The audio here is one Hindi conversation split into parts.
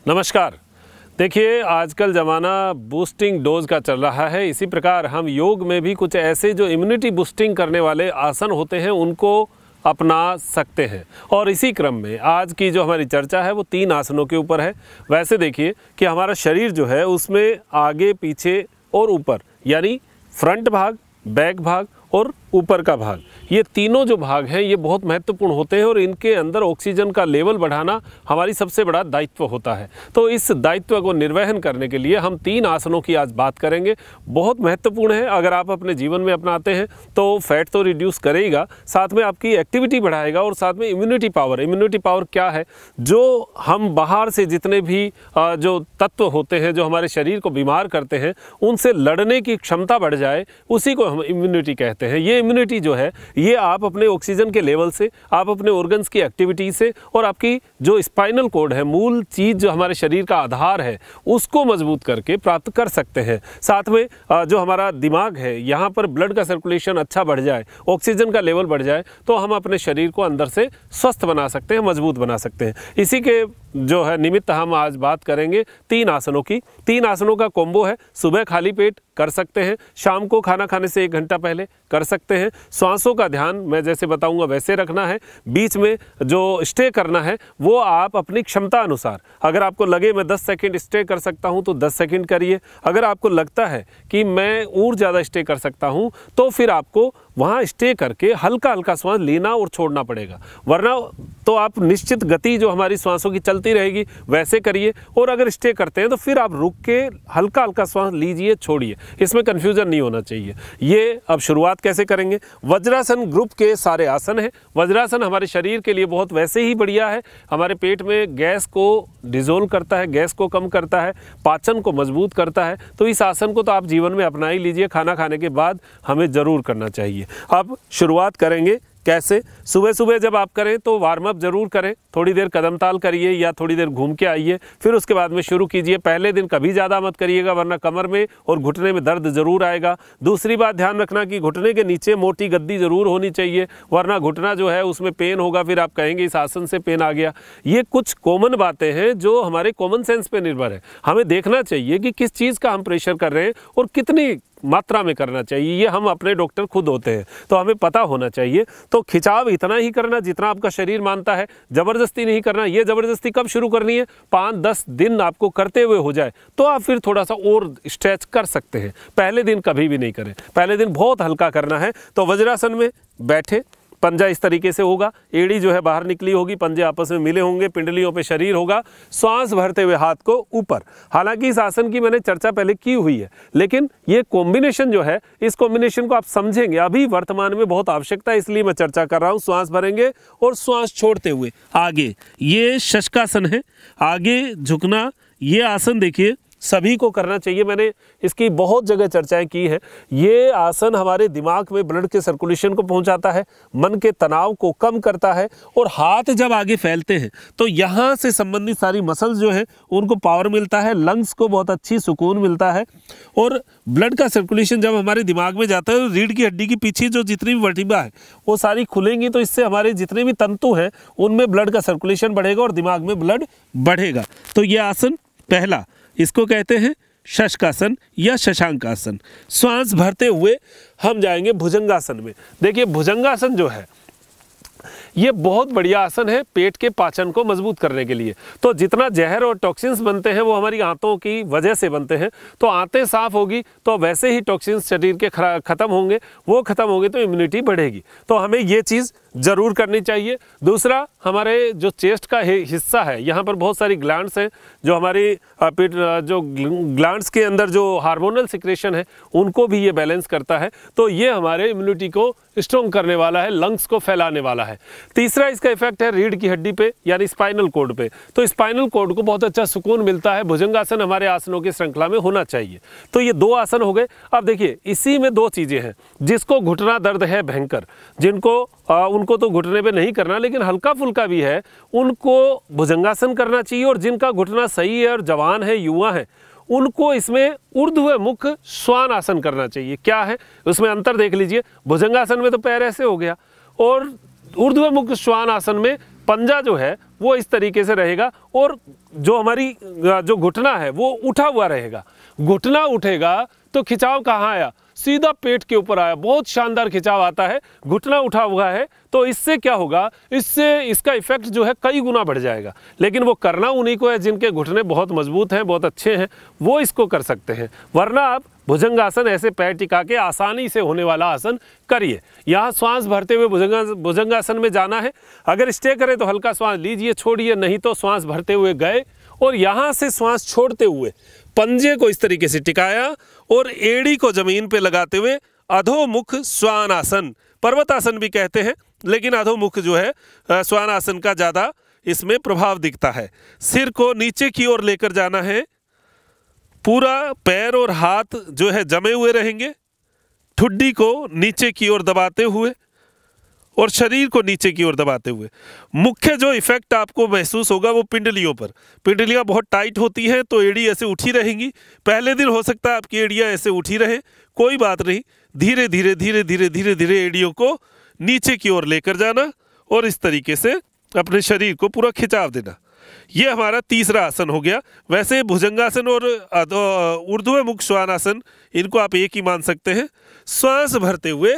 नमस्कार। देखिए, आजकल ज़माना बूस्टिंग डोज का चल रहा है। इसी प्रकार हम योग में भी कुछ ऐसे जो इम्यूनिटी बूस्टिंग करने वाले आसन होते हैं उनको अपना सकते हैं। और इसी क्रम में आज की जो हमारी चर्चा है वो 3 आसनों के ऊपर है। वैसे देखिए कि हमारा शरीर जो है उसमें आगे, पीछे और ऊपर, यानी फ्रंट भाग, बैक भाग और ऊपर का भाग, ये तीनों जो भाग हैं ये बहुत महत्वपूर्ण होते हैं और इनके अंदर ऑक्सीजन का लेवल बढ़ाना हमारी सबसे बड़ा दायित्व होता है। तो इस दायित्व को निर्वहन करने के लिए हम 3 आसनों की आज बात करेंगे। बहुत महत्वपूर्ण है। अगर आप अपने जीवन में अपनाते हैं तो फैट तो रिड्यूस करेगा, साथ में आपकी एक्टिविटी बढ़ाएगा और साथ में इम्यूनिटी पावर क्या है, जो हम बाहर से जितने भी जो तत्व होते हैं जो हमारे शरीर को बीमार करते हैं उनसे लड़ने की क्षमता बढ़ जाए, उसी को हम इम्यूनिटी कहते हैं। ये इम्यूनिटी जो है ये आप अपने ऑक्सीजन के लेवल से, आप अपने ऑर्गन्स की एक्टिविटी से और आपकी जो स्पाइनल कोड है, मूल चीज़ जो हमारे शरीर का आधार है, उसको मजबूत करके प्राप्त कर सकते हैं। साथ में जो हमारा दिमाग है, यहाँ पर ब्लड का सर्कुलेशन अच्छा बढ़ जाए, ऑक्सीजन का लेवल बढ़ जाए, तो हम अपने शरीर को अंदर से स्वस्थ बना सकते हैं, मजबूत बना सकते हैं। इसी के जो है निमित्त हम आज बात करेंगे 3 आसनों की। 3 आसनों का कॉम्बो है। सुबह खाली पेट कर सकते हैं, शाम को खाना खाने से 1 घंटा पहले कर सकते हैं। श्वासों का ध्यान मैं जैसे बताऊंगा वैसे रखना है। बीच में जो स्टे करना है वो आप अपनी क्षमता अनुसार, अगर आपको लगे मैं 10 सेकंड स्टे कर सकता हूं तो 10 सेकंड करिए। अगर आपको लगता है कि मैं और ज़्यादा स्टे कर सकता हूं तो फिर आपको वहाँ स्टे करके हल्का हल्का श्वास लेना और छोड़ना पड़ेगा, वरना तो आप निश्चित गति जो हमारी श्वासों की चलती रहेगी वैसे करिए। और अगर स्टे करते हैं तो फिर आप रुक के हल्का हल्का श्वास लीजिए, छोड़िए। इसमें कन्फ्यूजन नहीं होना चाहिए। ये अब शुरुआत कैसे करेंगे? वज्रासन ग्रुप के सारे आसन हैं। वज्रासन हमारे शरीर के लिए बहुत वैसे ही बढ़िया है। हमारे पेट में गैस को डिजोल्व करता है, गैस को कम करता है, पाचन को मजबूत करता है। तो इस आसन को तो आप जीवन में अपना ही लीजिए। खाना खाने के बाद हमें ज़रूर करना चाहिए। अब शुरुआत करेंगे कैसे? सुबह सुबह जब आप करें तो वार्म अप जरूर करें। थोड़ी देर कदम ताल करिए या थोड़ी देर घूम के आइए, फिर उसके बाद में शुरू कीजिए। पहले दिन कभी ज़्यादा मत करिएगा, वरना कमर में और घुटने में दर्द जरूर आएगा। दूसरी बात ध्यान रखना कि घुटने के नीचे मोटी गद्दी जरूर होनी चाहिए, वरना घुटना जो है उसमें पेन होगा, फिर आप कहेंगे इस आसन से पेन आ गया। ये कुछ कॉमन बातें हैं जो हमारे कॉमन सेंस पे निर्भर है। हमें देखना चाहिए कि किस चीज़ का हम प्रेशर कर रहे हैं और कितनी मात्रा में करना चाहिए। ये हम अपने डॉक्टर खुद होते हैं, तो हमें पता होना चाहिए। तो खिंचाव इतना ही करना जितना आपका शरीर मानता है, जबरदस्ती नहीं करना। ये जबरदस्ती कब शुरू करनी है? 5-10 दिन आपको करते हुए हो जाए तो आप फिर थोड़ा सा और स्ट्रेच कर सकते हैं। पहले दिन कभी भी नहीं करें, पहले दिन बहुत हल्का करना है। तो वज्रासन में बैठे, पंजा इस तरीके से होगा, एड़ी जो है बाहर निकली होगी, पंजे आपस में मिले होंगे, पिंडलियों पे शरीर होगा, श्वास भरते हुए हाथ को ऊपर। हालांकि इस आसन की मैंने चर्चा पहले की हुई है, लेकिन ये कॉम्बिनेशन जो है, इस कॉम्बिनेशन को आप समझेंगे अभी वर्तमान में बहुत आवश्यकता है, इसलिए मैं चर्चा कर रहा हूँ। श्वास भरेंगे और श्वास छोड़ते हुए आगे, ये शशकासन है, आगे झुकना। ये आसन देखिए सभी को करना चाहिए। मैंने इसकी बहुत जगह चर्चाएं की है। ये आसन हमारे दिमाग में ब्लड के सर्कुलेशन को पहुंचाता है, मन के तनाव को कम करता है। और हाथ जब आगे फैलते हैं तो यहाँ से संबंधित सारी मसल्स जो है उनको पावर मिलता है, लंग्स को बहुत अच्छी सुकून मिलता है। और ब्लड का सर्कुलेशन जब हमारे दिमाग में जाता है, रीढ़ की हड्डी की पीछे जो जितनी भी वर्टिब्रा है वो सारी खुलेंगी, तो इससे हमारे जितने भी तंतु हैं उनमें ब्लड का सर्कुलेशन बढ़ेगा और दिमाग में ब्लड बढ़ेगा। तो ये आसन पहला, इसको कहते हैं शशकासन या शशांकासन। श्वास भरते हुए हम जाएंगे भुजंगासन में। देखिए, भुजंगासन जो है ये बहुत बढ़िया आसन है पेट के पाचन को मजबूत करने के लिए। तो जितना जहर और टॉक्सिन्स बनते हैं वो हमारी आंतों की वजह से बनते हैं। तो आंतें साफ होगी तो वैसे ही टॉक्सिन्स शरीर के खत्म होंगे, वो खत्म होंगे तो इम्यूनिटी बढ़ेगी। तो हमें ये चीज़ जरूर करनी चाहिए। दूसरा, हमारे जो चेस्ट का हिस्सा है, यहाँ पर बहुत सारी ग्लैंड्स हैं जो हमारी जो ग्लैंड्स के अंदर जो हार्मोनल सिक्रेशन है उनको भी ये बैलेंस करता है। तो ये हमारे इम्यूनिटी को स्ट्रॉन्ग करने वाला है, लंग्स को फैलाने वाला है। तीसरा इसका इफेक्ट है रीढ़ की हड्डी पे, यानी स्पाइनल कोड पे। तो स्पाइनल कोड को बहुत अच्छा सुकून मिलता है। भुजंगासन हमारे आसनों की श्रृंखला में होना चाहिए। तो ये 2 आसन हो गए। अब देखिए, इसी में 2 चीज़ें हैं। जिसको घुटना दर्द है भयंकर, जिनको उनको तो घुटने पे नहीं करना, लेकिन हल्का फुल्का भी है, उनको भुजंगासन करना चाहिए। और जिनका घुटना सही है और जवान है, युवा है, उनको इसमें ऊर्ध्वमुख श्वान आसन करना चाहिए। क्या है उसमें अंतर देख लीजिए। भुजंगासन में तो पैर ऐसे हो गया और ऊर्ध्वमुख श्वान आसन में पंजा जो है वो इस तरीके से रहेगा और जो हमारी जो घुटना है वो उठा हुआ रहेगा। घुटना उठेगा तो खिंचाव कहाँ आया, सीधा पेट के ऊपर आया, बहुत शानदार खिंचाव आता है। घुटना उठा हुआ है तो इससे क्या होगा, इससे इसका इफेक्ट जो है कई गुना बढ़ जाएगा। लेकिन वो करना उन्हीं को है जिनके घुटने बहुत मजबूत हैं, बहुत अच्छे हैं, वो इसको कर सकते हैं। वरना आप भुजंगासन ऐसे पैर टिका के आसानी से होने वाला आसन करिए। यहाँ श्वास भरते हुए भुजंगासन में जाना है। अगर स्टे करें तो हल्का श्वास लीजिए, छोड़िए, नहीं तो श्वास भरते हुए गए और यहाँ से श्वास छोड़ते हुए पंजे को इस तरीके से टिकाया और एड़ी को जमीन पे लगाते हुए अधोमुख श्वान आसन, पर्वतासन भी कहते हैं, लेकिन अधोमुख जो है श्वान आसन का ज़्यादा इसमें प्रभाव दिखता है। सिर को नीचे की ओर लेकर जाना है, पूरा पैर और हाथ जो है जमे हुए रहेंगे, ठुड्डी को नीचे की ओर दबाते हुए और शरीर को नीचे की ओर दबाते हुए। मुख्य जो इफेक्ट आपको महसूस होगा वो पिंडलियों पर। पिंडलियाँ बहुत टाइट होती हैं तो एड़ी ऐसे उठी रहेंगी। पहले दिन हो सकता है आपकी एड़ियाँ ऐसे उठी रहें, कोई बात नहीं, धीरे धीरे धीरे धीरे धीरे धीरे एड़ियों को नीचे की ओर लेकर जाना और इस तरीके से अपने शरीर को पूरा खिंचाव देना। ये हमारा तीसरा आसन हो गया। वैसे भुजंगासन और ऊर्ध्वमुख श्वानासन इनको आप एक ही मान सकते हैं। श्वास भरते हुए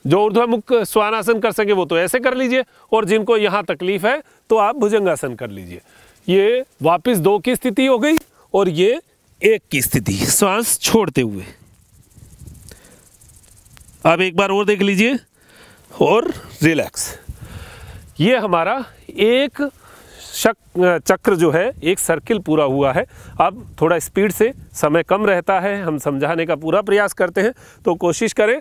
जो ऊर्ध्वमुख श्वानासन कर सके वो तो ऐसे कर लीजिए, और जिनको यहाँ तकलीफ है तो आप भुजंगासन कर लीजिए। ये वापस 2 की स्थिति हो गई और ये 1 की स्थिति, श्वास छोड़ते हुए। अब एक बार और देख लीजिए और रिलैक्स। ये हमारा एक चक्र जो है, एक सर्किल पूरा हुआ है। अब थोड़ा स्पीड से, समय कम रहता है, हम समझाने का पूरा प्रयास करते हैं, तो कोशिश करें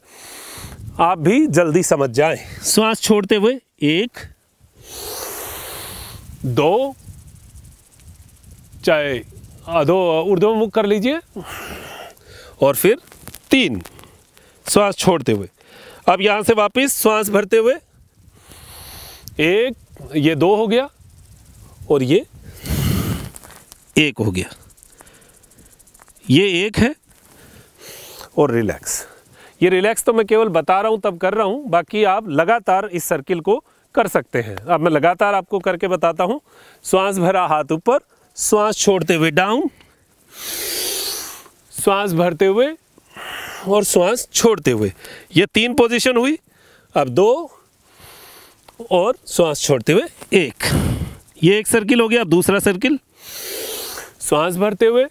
आप भी जल्दी समझ जाएं। श्वास छोड़ते हुए 1 2, चाहे अधो ऊर्ध्वमुख कर लीजिए, और फिर 3 श्वास छोड़ते हुए। अब यहाँ से वापस श्वास भरते हुए 1, ये 2 हो गया और ये 1 हो गया। ये 1 है और रिलैक्स। ये रिलैक्स तो मैं केवल बता रहा हूँ, तब कर रहा हूँ, बाकी आप लगातार इस सर्किल को कर सकते हैं। अब मैं लगातार आपको करके बताता हूँ। श्वास भरा, हाथ ऊपर, श्वास छोड़ते हुए डाउन, श्वास भरते हुए और श्वास छोड़ते हुए। ये 3 पोजीशन हुई। अब 2 और श्वास छोड़ते हुए 1। ये एक सर्किल हो गया। अब दूसरा सर्किल, श्वास भरते हुए,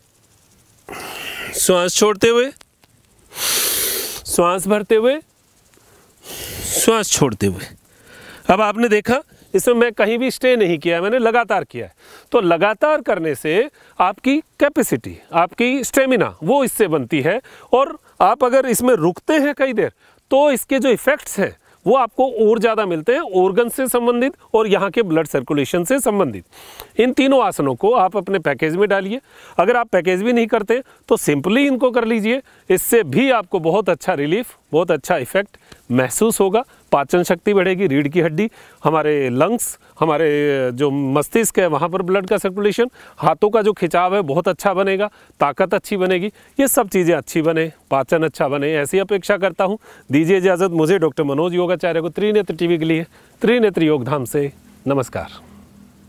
श्वास छोड़ते हुए, श्वास भरते हुए, श्वास छोड़ते हुए। अब आपने देखा इसमें मैं कहीं भी स्टे नहीं किया है, मैंने लगातार किया है। तो लगातार करने से आपकी कैपेसिटी, आपकी स्टेमिना वो इससे बनती है। और आप अगर इसमें रुकते हैं कई देर तो इसके जो इफ़ेक्ट्स हैं वो आपको और ज़्यादा मिलते हैं, ऑर्गन से संबंधित और यहाँ के ब्लड सर्कुलेशन से संबंधित। इन तीनों आसनों को आप अपने पैकेज में डालिए। अगर आप पैकेज भी नहीं करते तो सिंपली इनको कर लीजिए। इससे भी आपको बहुत अच्छा रिलीफ, बहुत अच्छा इफेक्ट महसूस होगा। पाचन शक्ति बढ़ेगी, रीढ़ की हड्डी, हमारे लंग्स, हमारे जो मस्तिष्क है वहाँ पर ब्लड का सर्कुलेशन, हाथों का जो खिंचाव है बहुत अच्छा बनेगा, ताकत अच्छी बनेगी, ये सब चीज़ें अच्छी बने, पाचन अच्छा बने, ऐसी अपेक्षा करता हूँ। दीजिए इजाज़त मुझे, डॉक्टर मनोज योगाचार्य को, त्रिनेत्र टीवी के लिए त्रिनेत्र योगधाम से नमस्कार।